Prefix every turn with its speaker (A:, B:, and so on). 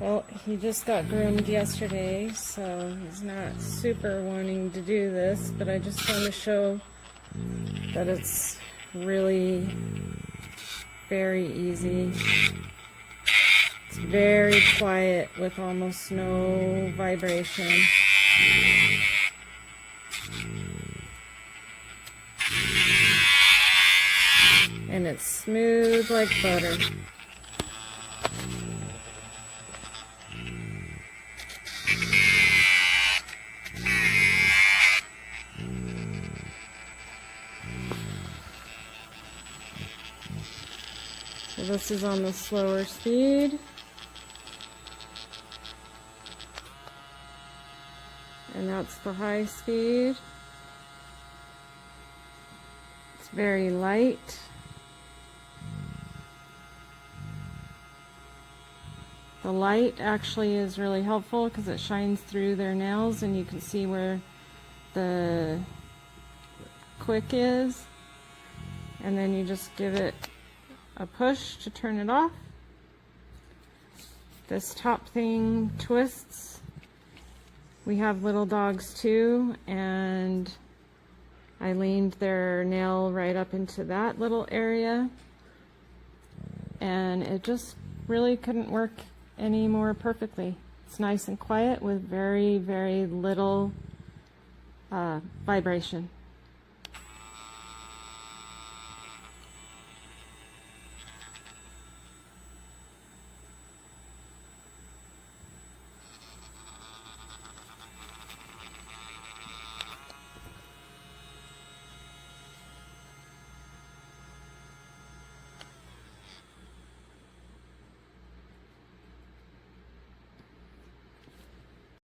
A: Well, he just got groomed yesterday, so he's not super wanting to do this, but I just want to show that it's really very easy. It's very quiet with almost no vibration. And it's smooth like butter. So this is on the slower speed. And that's the high speed. It's very light. The light actually is really helpful because it shines through their nails and you can see where the quick is. And then you just give it a push to turn it off. This top thing twists. We have little dogs too, and I leaned their nail right up into that little area, and it just really couldn't work any more perfectly. It's nice and quiet with very, very little vibration.